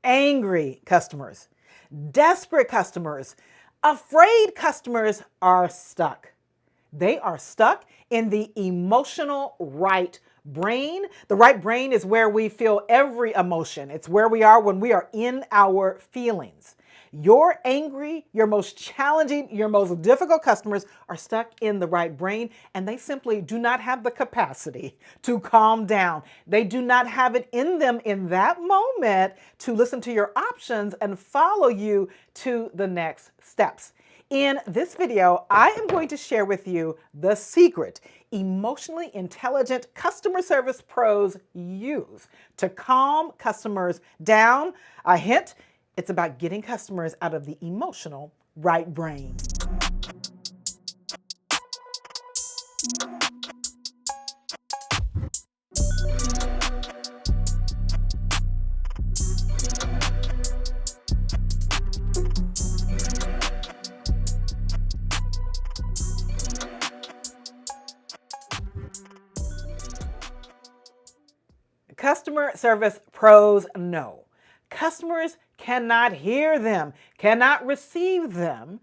angry customers, desperate customers, afraid customers are stuck. They are stuck in the emotional right brain. The right brain is where we feel every emotion. It's where we are when we are in our feelings. Your angry, your most challenging, your most difficult customers are stuck in the right brain, and they simply do not have the capacity to calm down. They do not have it in them in that moment to listen to your options and follow you to the next steps. In this video, I am going to share with you the secret emotionally intelligent customer service pros use to calm customers down. A hint, it's about getting customers out of the emotional right brain. Customer service pros know customers cannot hear them, cannot receive them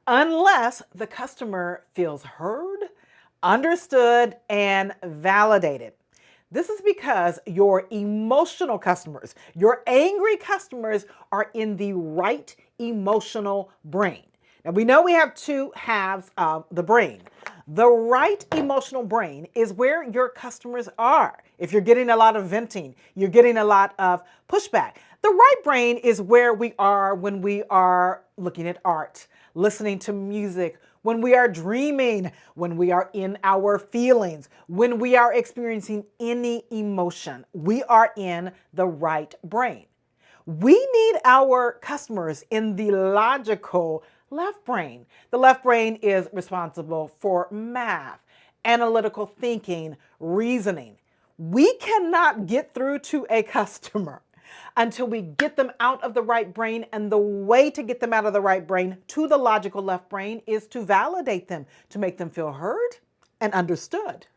unless the customer feels heard, understood, and validated. This is because your emotional customers, your angry customers, are in the right emotional brain. Now, we know we have two halves of the brain. The right emotional brain is where your customers are. If you're getting a lot of venting, you're getting a lot of pushback. The right brain is where we are when we are looking at art, listening to music, when we are dreaming, when we are in our feelings, when we are experiencing any emotion. We are in the right brain. We need our customers in the logical left brain. The left brain is responsible for math, analytical thinking, reasoning. We cannot get through to a customer until we get them out of the right brain, and the way to get them out of the right brain to the logical left brain is to validate them, to make them feel heard and understood.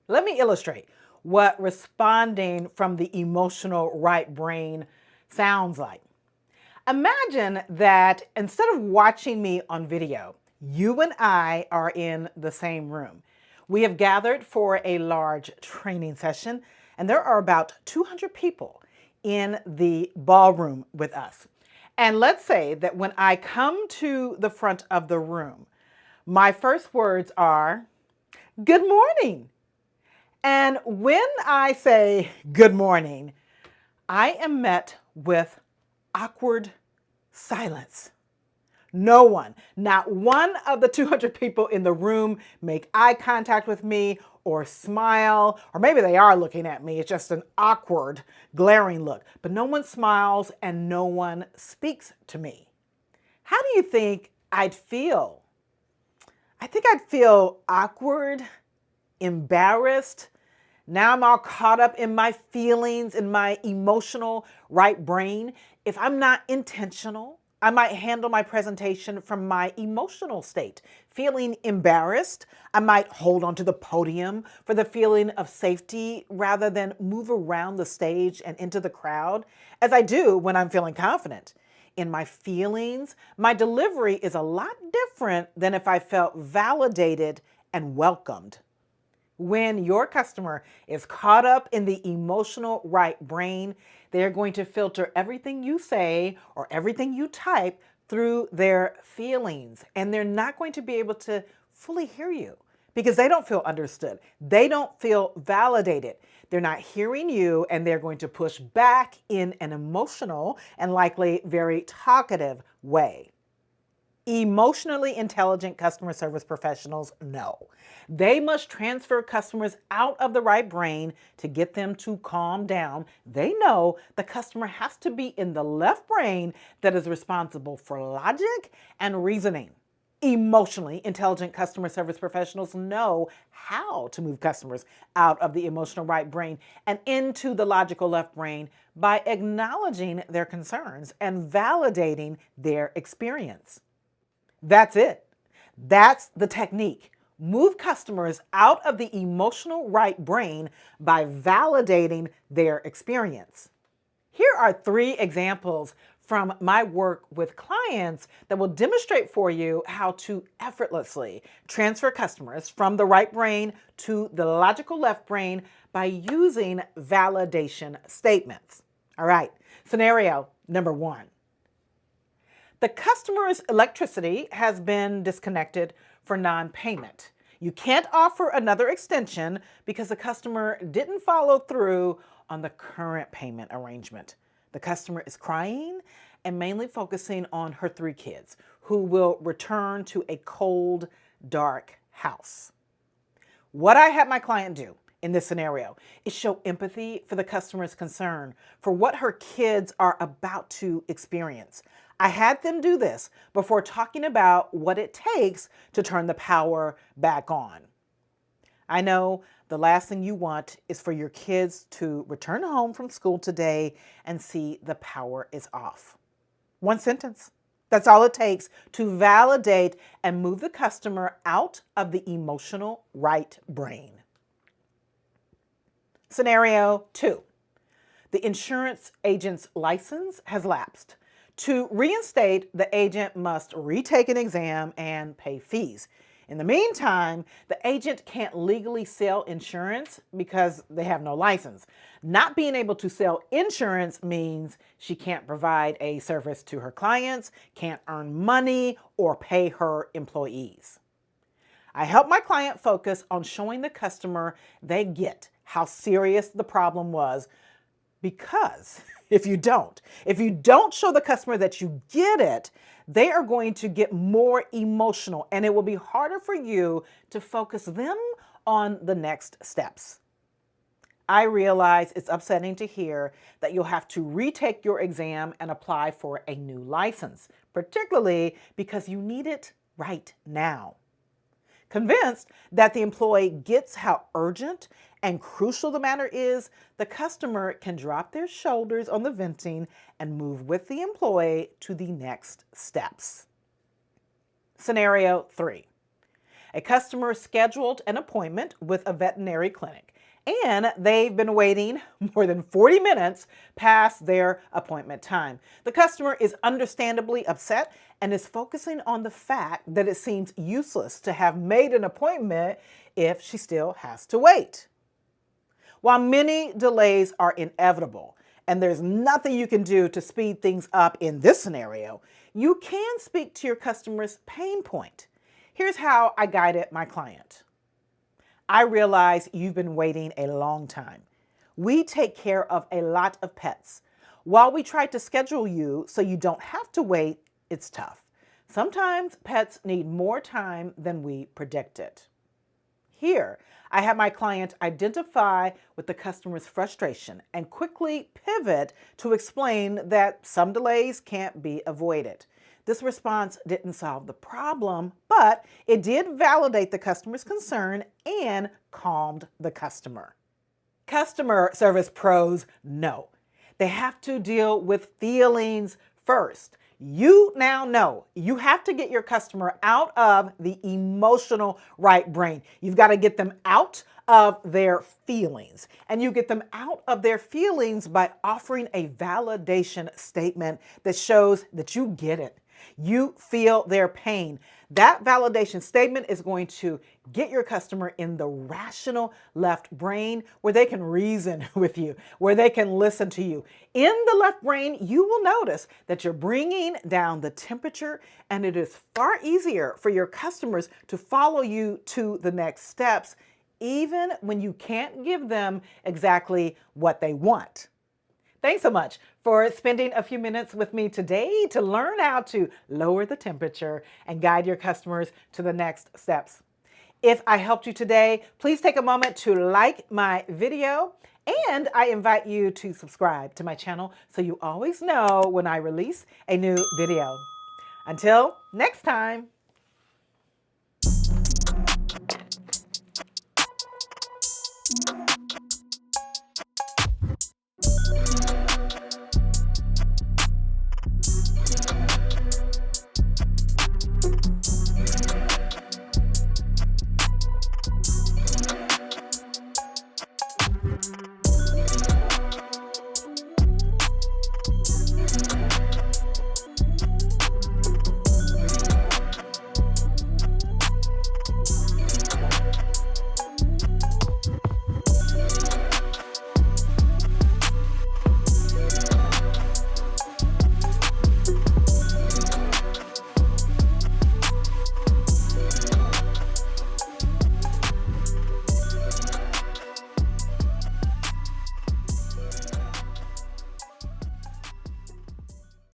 Let me illustrate what responding from the emotional right brain sounds like. Imagine that instead of watching me on video, you and I are in the same room. We have gathered for a large training session, and there are about 200 people in the ballroom with us. And let's say that when I come to the front of the room, my first words are, "Good morning." And when I say good morning, I am met with awkward silence. No one, not one of the 200 people in the room make eye contact with me or smile, or maybe they are looking at me. It's just an awkward, glaring look. But no one smiles and no one speaks to me. How do you think I'd feel? I think I'd feel awkward, embarrassed. Now I'm all caught up in my feelings, in my emotional right brain. If I'm not intentional, I might handle my presentation from my emotional state. Feeling embarrassed, I might hold onto the podium for the feeling of safety rather than move around the stage and into the crowd, as I do when I'm feeling confident. In my feelings, my delivery is a lot different than if I felt validated and welcomed. When your customer is caught up in the emotional right brain, they're going to filter everything you say or everything you type through their feelings. And they're not going to be able to fully hear you because they don't feel understood. They don't feel validated. They're not hearing you, and they're going to push back in an emotional and likely very talkative way. Emotionally intelligent customer service professionals know they must transfer customers out of the right brain to get them to calm down. They know the customer has to be in the left brain that is responsible for logic and reasoning. Emotionally intelligent customer service professionals know how to move customers out of the emotional right brain and into the logical left brain by acknowledging their concerns and validating their experience. That's it. That's the technique. Move customers out of the emotional right brain by validating their experience. Here are 3 examples from my work with clients that will demonstrate for you how to effortlessly transfer customers from the right brain to the logical left brain by using validation statements. All right, scenario number 1. The customer's electricity has been disconnected for non-payment. You can't offer another extension because the customer didn't follow through on the current payment arrangement. The customer is crying and mainly focusing on her 3 kids who will return to a cold, dark house. What I had my client do in this scenario is show empathy for the customer's concern for what her kids are about to experience. I had them do this before talking about what it takes to turn the power back on. I know the last thing you want is for your kids to return home from school today and see the power is off. 1 sentence. That's all it takes to validate and move the customer out of the emotional right brain. Scenario 2. The insurance agent's license has lapsed. To reinstate, the agent must retake an exam and pay fees. In the meantime, the agent can't legally sell insurance because they have no license. Not being able to sell insurance means she can't provide a service to her clients, can't earn money, or pay her employees. I help my client focus on showing the customer they get how serious the problem was, because if you don't show the customer that you get it, they are going to get more emotional and it will be harder for you to focus them on the next steps. I realize it's upsetting to hear that you'll have to retake your exam and apply for a new license, particularly because you need it right now. Convinced that the employee gets how urgent and crucial the matter is, the customer can drop their shoulders on the venting and move with the employee to the next steps. Scenario 3. A customer scheduled an appointment with a veterinary clinic, and they've been waiting more than 40 minutes past their appointment time. The customer is understandably upset and is focusing on the fact that it seems useless to have made an appointment if she still has to wait. While many delays are inevitable, and there's nothing you can do to speed things up in this scenario, you can speak to your customer's pain point. Here's how I guided my client. I realize you've been waiting a long time. We take care of a lot of pets. While we try to schedule you so you don't have to wait, it's tough. Sometimes pets need more time than we predicted. Here, I have my client identify with the customer's frustration and quickly pivot to explain that some delays can't be avoided. This response didn't solve the problem, but it did validate the customer's concern and calmed the customer. Customer service pros know they have to deal with feelings first. You now know you have to get your customer out of the emotional right brain. You've got to get them out of their feelings. And you get them out of their feelings by offering a validation statement that shows that you get it. You feel their pain. That validation statement is going to get your customer in the rational left brain where they can reason with you, where they can listen to you. In the left brain, you will notice that you're bringing down the temperature, and it is far easier for your customers to follow you to the next steps, even when you can't give them exactly what they want. Thanks so much for spending a few minutes with me today to learn how to lower the temperature and guide your customers to the next steps. If I helped you today, please take a moment to like my video, and I invite you to subscribe to my channel so you always know when I release a new video. Until next time.